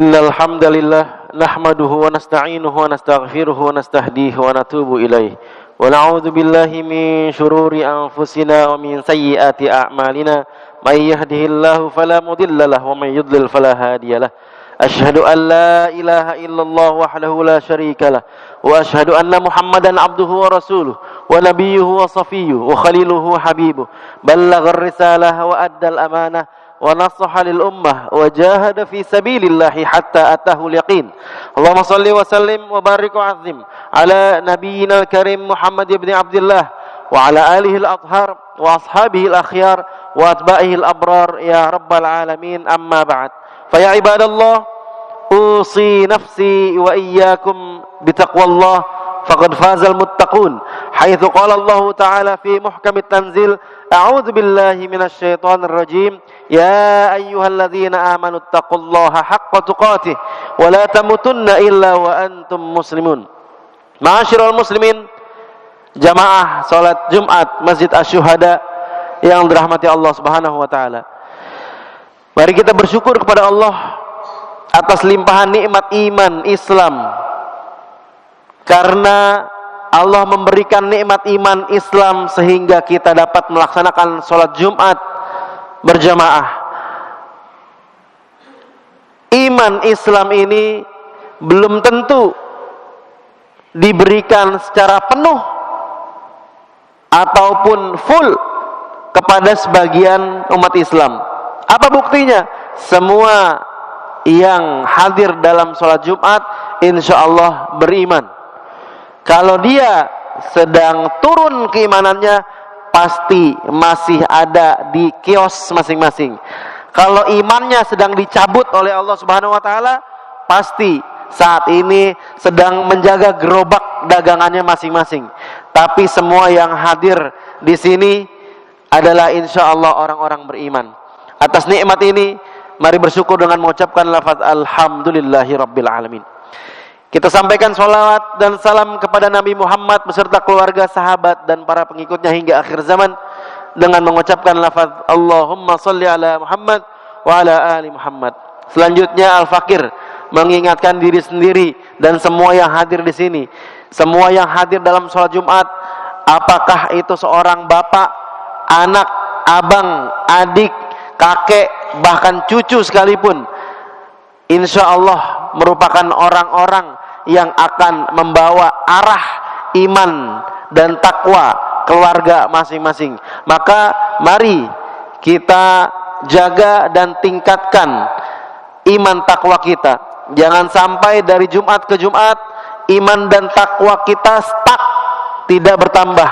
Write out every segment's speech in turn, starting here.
Innal hamdalillah nahmaduhu wa nasta'inuhu wa nastaghfiruhu wa nastahdihi wa natubu ilaih. Wa na'udzu billahi min shururi anfusina wa min sayyiati a'malina. May yahdihillahu fala mudilla lahu wa may yudlil fala hadiya lahu. Asyhadu an la ilaha illallah wahdahu la syarika lah wa asyhadu anna Muhammadan abduhu wa rasuluhu wa nabiyyuhu wa safiyyuhu wa khaliluhu wa habibuhu. Ballagha ar-risalah wa addal amanah wa nasaha lil ummah wa jahada fi sabilillahi hatta atahu al-yaqin. Allahumma salli wa sallim wa barik wa azim ala nabiyyina al-karim Muhammad ibn Abdullah wa ala alihi al-athhar wa ashabihi al-akhyar wa atba'ihi al-abrar ya rabbal alamin. Amma ba'd. Fa ya ibadallah, usi nafsi wa iyyakum bitaqwallah faqad fazal muttaqun. Haitsu qala Allah Ta'ala fi muhkamit tanzil, a'udzu billahi minasyaitonir rajim. Ya ayyuhalladzina amanu taqullaha haqqa tuqatih wa la tamutunna illa wa antum muslimun. Ma'asyiral muslimin, jamaah salat Jumat Masjid Asy-Syuhada yang dirahmati Allah Subhanahu wa taala. Mari kita bersyukur kepada Allah atas limpahan nikmat iman Islam. Karena Allah memberikan nikmat iman Islam sehingga kita dapat melaksanakan sholat Jumat berjamaah. Iman Islam ini belum tentu diberikan secara penuh ataupun full kepada sebagian umat Islam. Apa buktinya? Semua yang hadir dalam sholat Jumat insya Allah beriman. Kalau dia sedang turun keimanannya, pasti masih ada di kios masing-masing. Kalau imannya sedang dicabut oleh Allah Subhanahu wa taala, pasti saat ini sedang menjaga gerobak dagangannya masing-masing. Tapi semua yang hadir di sini adalah insya Allah orang-orang beriman. Atas nikmat ini, mari bersyukur dengan mengucapkan lafaz alhamdulillahi rabbil alamin. Kita sampaikan salawat dan salam kepada Nabi Muhammad beserta keluarga, sahabat dan para pengikutnya hingga akhir zaman dengan mengucapkan lafaz Allahumma salli ala Muhammad wa ala ali Muhammad. Selanjutnya Al-Fakir mengingatkan diri sendiri dan semua yang hadir di sini, semua yang hadir dalam sholat Jumat, apakah itu seorang bapak, anak, abang, adik, kakek, bahkan cucu sekalipun, insya Allah merupakan orang-orang yang akan membawa arah iman dan takwa keluarga masing-masing. Maka mari kita jaga dan tingkatkan iman takwa kita. Jangan sampai dari Jumat ke Jumat iman dan takwa kita stuck, tidak bertambah.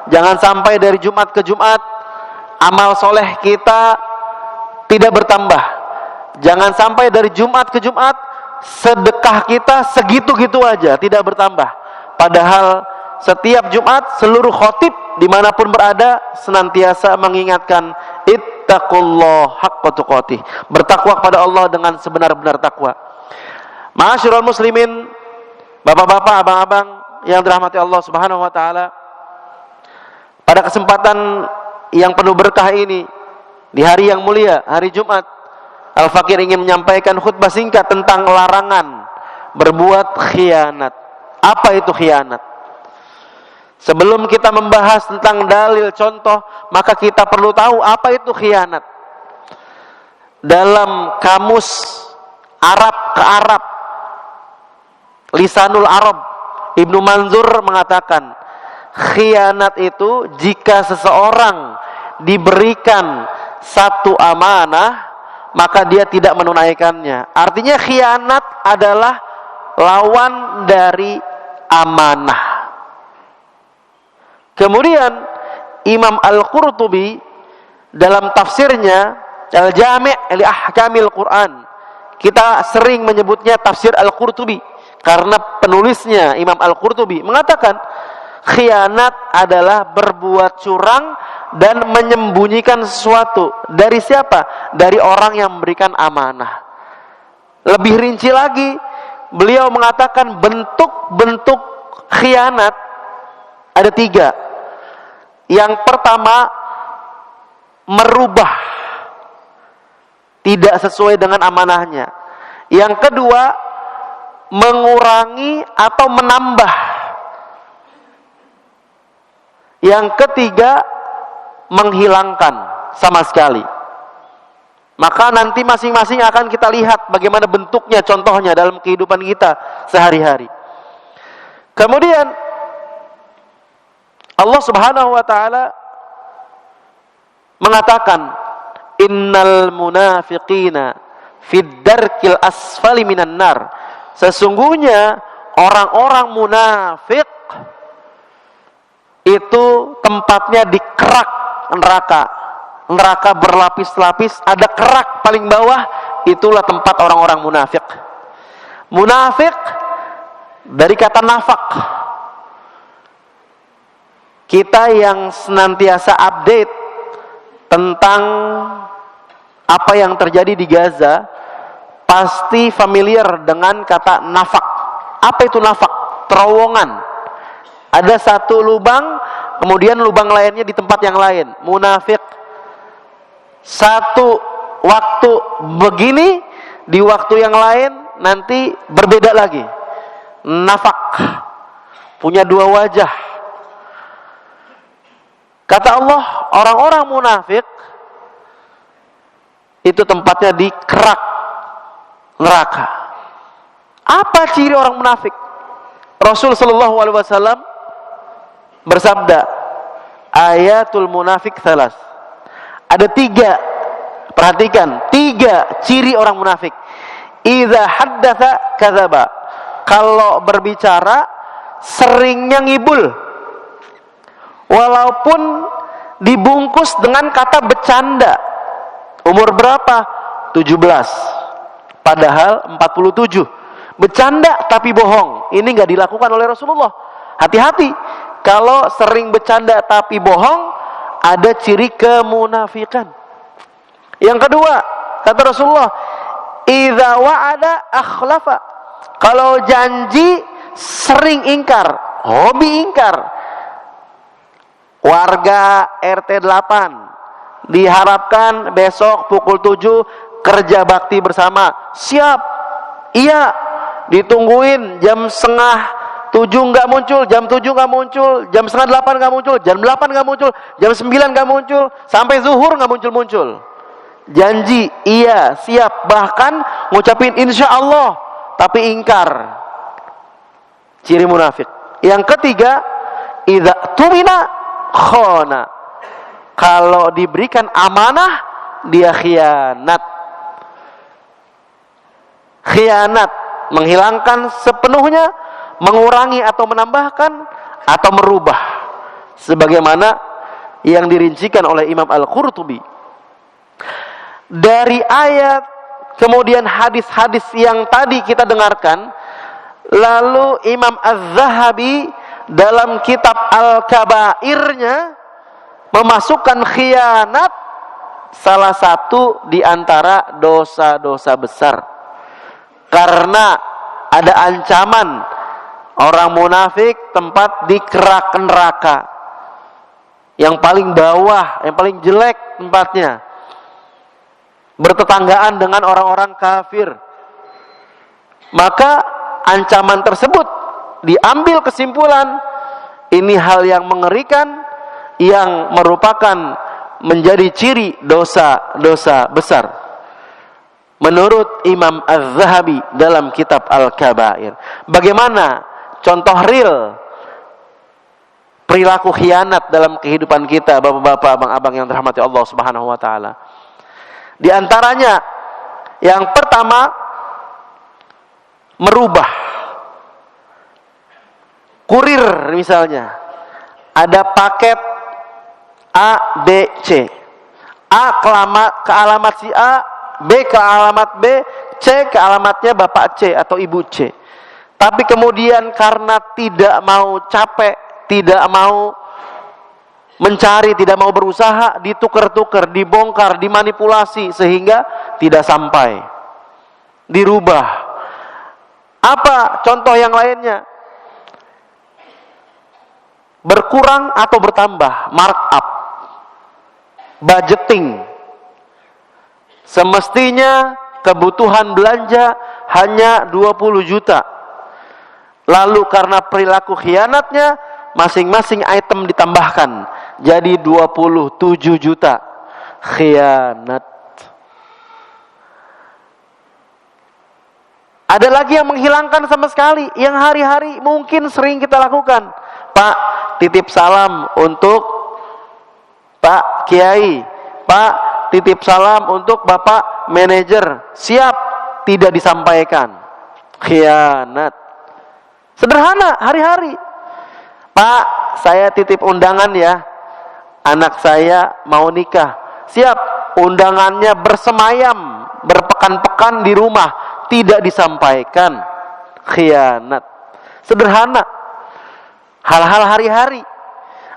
Jangan sampai dari Jumat ke Jumat amal soleh kita tidak bertambah. Jangan sampai dari Jumat ke Jumat sedekah kita segitu-gitu aja, tidak bertambah. Padahal setiap Jumat seluruh khotib dimanapun berada senantiasa mengingatkan ittaqullah haqqa tuqatih, bertakwa kepada Allah dengan sebenar-benar takwa. Ma'asyiral muslimin, bapak-bapak, abang-abang yang dirahmati Allah Subhanahu wa taala, pada kesempatan yang penuh berkah ini, di hari yang mulia, hari Jumat, Al-Fakir ingin menyampaikan khutbah singkat tentang larangan berbuat khianat. Apa itu khianat? Sebelum kita membahas tentang dalil contoh, maka kita perlu tahu apa itu khianat. Dalam kamus Arab ke Arab, Lisanul Arab, Ibnu Manzur mengatakan, khianat itu jika seseorang diberikan satu amanah, maka dia tidak menunaikannya. Artinya khianat adalah lawan dari amanah. Kemudian Imam Al-Qurtubi dalam tafsirnya Al-Jami' li Ahkamil Quran, kita sering menyebutnya tafsir Al-Qurtubi karena penulisnya Imam Al-Qurtubi mengatakan khianat adalah berbuat curang dan menyembunyikan sesuatu. Dari siapa? Dari orang yang memberikan amanah. Lebih rinci lagi, beliau mengatakan bentuk-bentuk khianat ada 3. Yang pertama, merubah tidak sesuai dengan amanahnya. Yang kedua, mengurangi atau menambah. Yang ketiga, menghilangkan sama sekali. Maka nanti masing-masing akan kita lihat bagaimana bentuknya, contohnya dalam kehidupan kita sehari-hari. Kemudian Allah Subhanahu wa taala mengatakan, innal munafiqina fid darkil asfali minan nar. Sesungguhnya orang-orang munafik itu tempatnya di kerak neraka. Neraka berlapis-lapis, ada kerak paling bawah, itulah tempat orang-orang munafik. Munafik dari kata nafak. Kita yang senantiasa update tentang apa yang terjadi di Gaza pasti familiar dengan kata nafak. Apa itu nafak? Terowongan. Ada satu lubang, kemudian lubang lainnya di tempat yang lain. Munafik. Satu waktu begini, di waktu yang lain nanti berbeda lagi. Nafak. Punya dua wajah. Kata Allah, orang-orang munafik itu tempatnya di kerak neraka. Apa ciri orang munafik? Rasul sallallahu alaihi wasallam bersabda, ayatul munafik salas. Ada 3, perhatikan, 3 ciri orang munafik. Idza haddatsa kadzaba. Kalau berbicara seringnya ngibul. Walaupun dibungkus dengan kata bercanda. Umur berapa? 17. Padahal 47. Bercanda tapi bohong. Ini enggak dilakukan oleh Rasulullah. Hati-hati. Kalau sering bercanda tapi bohong, ada ciri kemunafikan. Yang kedua, kata Rasulullah, idza wa'ada akhlafa. Kalau janji sering ingkar, hobi ingkar. Warga RT 8 diharapkan besok pukul 7 kerja bakti bersama. Siap. Iya. Ditungguin jam 6:30 nggak muncul, jam 7 nggak muncul, jam 7:30 nggak muncul, jam 8 nggak muncul, jam 9 nggak muncul, sampai zuhur nggak muncul-muncul. Janji, iya, siap, bahkan ngucapin insya Allah, tapi ingkar. Ciri munafik. Yang ketiga, idza tumina khana. Kalau diberikan amanah, dia khianat. Khianat, menghilangkan sepenuhnya, mengurangi atau menambahkan atau merubah, sebagaimana yang dirincikan oleh Imam Al-Qurtubi. Dari ayat kemudian hadis-hadis yang tadi kita dengarkan, lalu Imam Az-Zahabi dalam kitab Al-Kabairnya memasukkan khianat salah satu di antara dosa-dosa besar, karena ada ancaman orang munafik tempat di kerak neraka yang paling bawah, yang paling jelek tempatnya, bertetanggaan dengan orang-orang kafir. Maka ancaman tersebut diambil kesimpulan, ini hal yang mengerikan, yang merupakan menjadi ciri dosa-dosa besar menurut Imam Az-Zahabi dalam kitab Al-Kabair. Bagaimana contoh real perilaku khianat dalam kehidupan kita, bapak-bapak, abang-abang yang dirahmati Allah Subhanahu wa taala? Di antaranya, yang pertama, merubah. Kurir misalnya, ada paket A, B, C. A ke alamat si A, B ke alamat B, C ke alamatnya Bapak C atau Ibu C. Tapi kemudian karena tidak mau capek, tidak mau mencari, tidak mau berusaha, ditukar-tukar, dibongkar, dimanipulasi sehingga tidak sampai. Dirubah. Apa contoh yang lainnya? Berkurang atau bertambah, markup, budgeting. Semestinya kebutuhan belanja hanya 20 juta. Lalu karena perilaku khianatnya, masing-masing item ditambahkan jadi 27 juta. Khianat. Ada lagi yang menghilangkan sama sekali, yang hari-hari mungkin sering kita lakukan. Pak, titip salam untuk Pak Kiai. Pak, titip salam untuk Bapak manajer. Siap, tidak disampaikan. Khianat. Sederhana, hari-hari. Pak, saya titip undangan ya. Anak saya mau nikah. Siap, undangannya bersemayam, berpekan-pekan di rumah, tidak disampaikan. Khianat. Sederhana. Hal-hal hari-hari.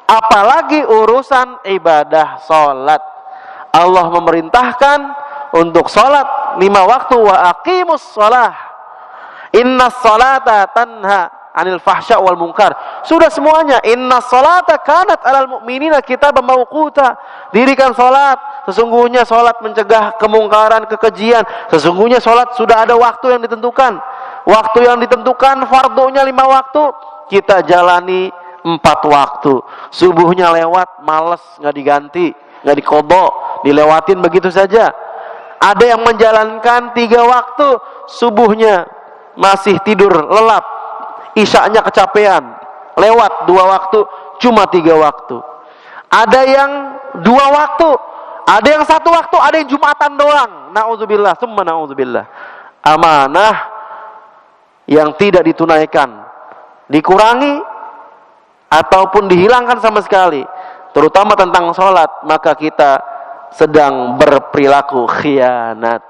Apalagi urusan ibadah sholat. Allah memerintahkan untuk sholat 5 waktu. Wa aqimus sholah. Inna sholata tanha anil fahsya wal munkar. Sudah semuanya. Inna sholata kanat alal mu'minina kitaban mawquta. Dirikan sholat. Sesungguhnya sholat mencegah kemungkaran, kekejian. Sesungguhnya sholat sudah ada waktu yang ditentukan. Waktu yang ditentukan, fardunya 5 waktu. Kita jalani 4 waktu. Subuhnya lewat, males, nggak diganti, nggak dikodok, dilewatin begitu saja. Ada yang menjalankan 3 waktu. Subuhnya masih tidur lelap, isyaknya kecapean, lewat 2 waktu, cuma 3 waktu. Ada yang 2 waktu, ada yang 1 waktu, ada yang Jumatan doang. Na'udzubillah, summa na'udzubillah. Amanah yang tidak ditunaikan, dikurangi ataupun dihilangkan sama sekali, terutama tentang sholat, maka kita sedang berperilaku khianat.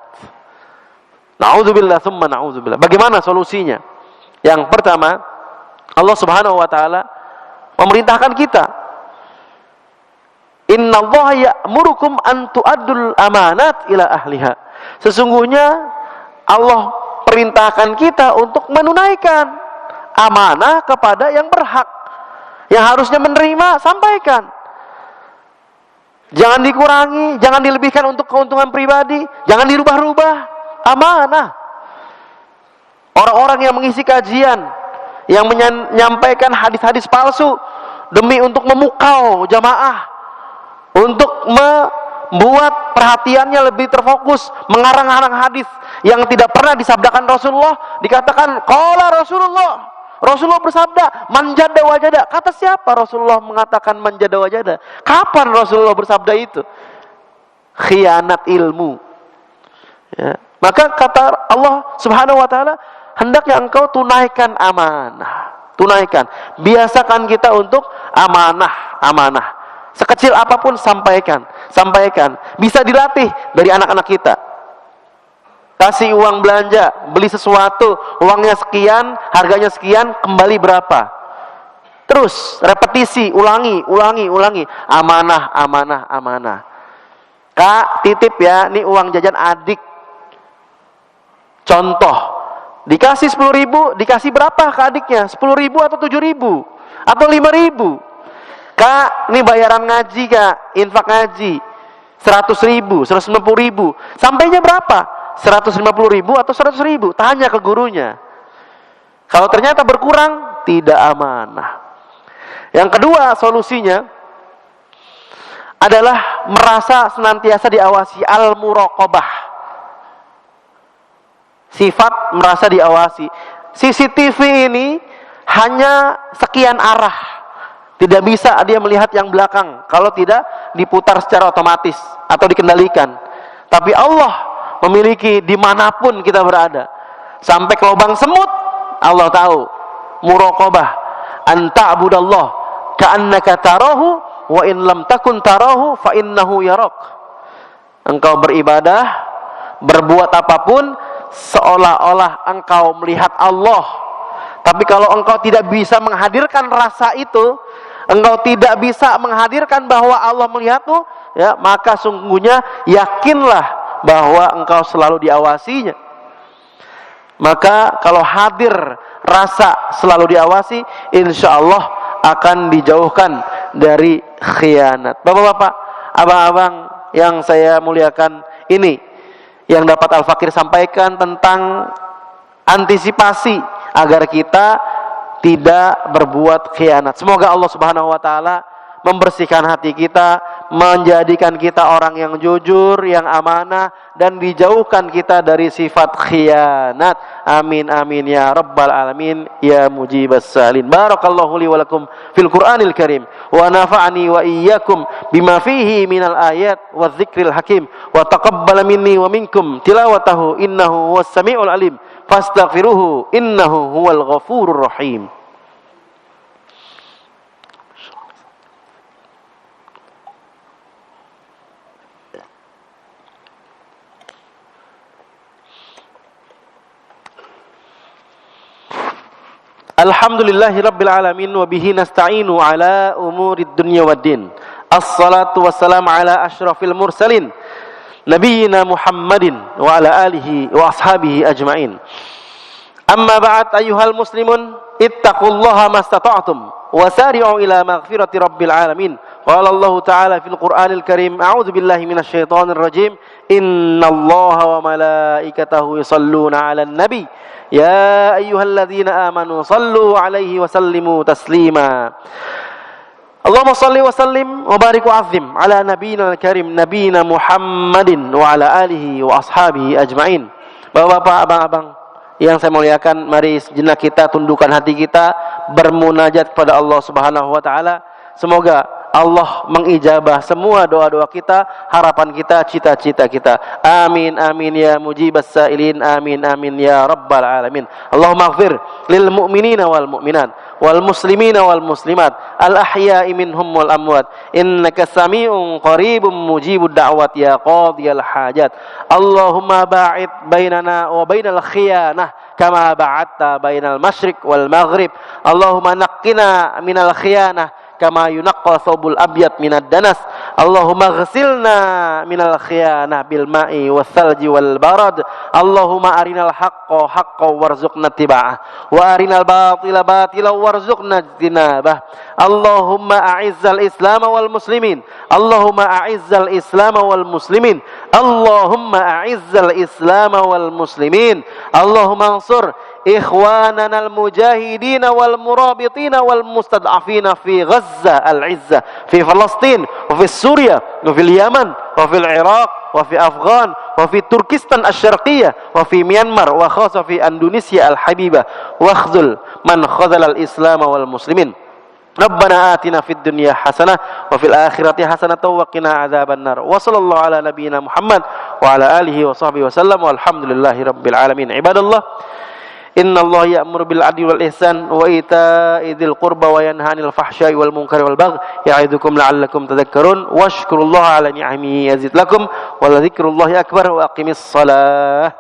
Na'udzubillah, summa na'udzubillah. Bagaimana solusinya? Yang pertama, Allah Subhanahu wa taala memerintahkan kita, innallaha ya'murukum an tu'addul amanat ila ahliha. Sesungguhnya Allah perintahkan kita untuk menunaikan amanah kepada yang berhak. Yang harusnya menerima, sampaikan. Jangan dikurangi, jangan dilebihkan untuk keuntungan pribadi, jangan dirubah-rubah. Amanah. Orang-orang yang mengisi kajian, yang menyampaikan hadis-hadis palsu demi untuk memukau jamaah, untuk membuat perhatiannya lebih terfokus, mengarang-arang hadis yang tidak pernah disabdakan Rasulullah, dikatakan qala Rasulullah. Rasulullah bersabda, man jada wajada. Kata siapa Rasulullah mengatakan man jada wajada? Kapan Rasulullah bersabda itu? Khianat ilmu. Ya. Maka kata Allah Subhanahu wa taala, hendaknya engkau tunaikan amanah. Tunaikan. Biasakan kita untuk amanah. Sekecil apapun sampaikan. Bisa dilatih dari anak-anak kita. Kasih uang belanja, beli sesuatu, uangnya sekian, harganya sekian, kembali berapa? Terus repetisi, ulangi. Amanah. Kak, titip ya, ini uang jajan adik. Contoh, dikasih 10.000, dikasih berapa ke adiknya? 10.000 atau 7.000 atau 5.000? Kak, ini bayaran ngaji kak, infak ngaji 100.000, 150.000. Sampainya berapa? 150.000 atau 100.000? Tanya ke gurunya. Kalau ternyata berkurang, tidak amanah. Yang kedua solusinya adalah merasa senantiasa diawasi, al-muraqabah. Sifat merasa diawasi. CCTV ini hanya sekian arah. Tidak bisa dia melihat yang belakang kalau tidak diputar secara otomatis atau dikendalikan. Tapi Allah memiliki dimanapun kita berada. Sampai ke lubang semut, Allah tahu. Muraqabah. Anta'budallah ka'annaka tarahu wa in lam takun tarahu fa innahu yarak. Engkau beribadah, berbuat apapun seolah-olah engkau melihat Allah. Tapi kalau engkau tidak bisa menghadirkan rasa itu, engkau tidak bisa menghadirkan bahwa Allah melihatmu, ya, maka sungguhnya yakinlah bahwa engkau selalu diawasinya. Maka kalau hadir rasa selalu diawasi, insya Allah akan dijauhkan dari khianat. Bapak-bapak, abang-abang yang saya muliakan, ini yang dapat Al-Fakir sampaikan tentang antisipasi agar kita tidak berbuat khianat. Semoga Allah Subhanahu wa taala membersihkan hati kita, menjadikan kita orang yang jujur, yang amanah, dan dijauhkan kita dari sifat khianat. Amin amin ya rabbal alamin ya mujibas salin. Barakallahu li wa lakum fil Qur'anil Karim wa nafa'ani wa iyyakum bima fihi minal ayat wa dzikril hakim wa taqabbala minni wa minkum tilawatahu innahu huwas samiul alim fastaghfiruhu innahu huwal ghafurur rahim. Alhamdulillahi rabbil alamin wa bihi nasta'inu ala umurid dunya waddin. Assalatu wassalamu ala asyrafil mursalin nabiyyina Muhammadin wa ala alihi wa ashabihi ajma'in. Amma ba'd ayyuhal muslimun ittaqullaha mastata'tum wa sari'u ila maghfirati rabbil alamin. Qala Allah ta'ala fil Qur'anil Karim a'udzu billahi minasy syaithanir rajim. Innallaha wa malaikatahu yusholluna 'alan nabi ya ayyuhalladzina amanu sallu 'alaihi wa sallimu taslima. Allahumma salli wa sallim wa barik wa azim ala nabiyyina al-karim nabiyyina Muhammadin wa ala alihi wa ashabihi ajma'in. Bapak-bapak, abang-abang yang saya muliakan, mari sejenak kita tundukkan hati kita bermunajat kepada Allah Subhanahu wa taala. Semoga Allah mengijabah semua doa-doa kita, harapan kita, cita-cita kita. Amin amin ya mujibas sailin. Amin amin ya rabbal alamin. Allahumma ighfir lil mu'minina wal mu'minat wal muslimina wal muslimat al ahya'i minhum wal amwat innaka sami'un qaribun mujibud da'wat ya qadiyal hajat. Allahumma ba'id bainana wa bainal khiyanah kama ba'adta bainal masyriq wal maghrib. Allahumma naqqina minal khiyanah kama yunaqqa thawbul abyad minad danas. Allahumma ghsilna minal khiyanah bil ma'i was salji wal barad. Allahumma arinal haqqa haqqan warzuqna ittiba'ah wa arinal batila batila warzuqna ijtinabah. Allahumma a'izzal islam wal muslimin. Allahumma a'izzal islam wal muslimin. Allahumma a'izzal islam wal muslimin. Allahumma ansur ikhwanana al-mujahidin wal murabitin wal mustad'afin fi Gaza al-Izza fi Palestin wa fi Syria wa fi Yaman wa fi Iraq wa fi Afghan wa fi Turkistan asy-Syarqiyyah wa fi Myanmar wa khassa fi Indonesia al-habibah wa khzul man khazala al-islam wal muslimin. Rabbana atina fid dunya hasanah wa fil akhirati hasanah wa qina adzabannar. Wa sallallahu ala nabiyyina Muhammad wa ala alihi wa sahbihi wasallam walhamdulillahi rabbil alamin. Ibadallah, innallaha ya'muru bil 'adli wal ihsan wa ita'i dzil qurba wa yanha 'anil fahsya'i wal munkari wal baghi ya'idukum la'allakum tadhakkarun washkurullaha 'ala ni'amihi yazid lakum wa la dzikrullahi akbar wa aqimis shalah.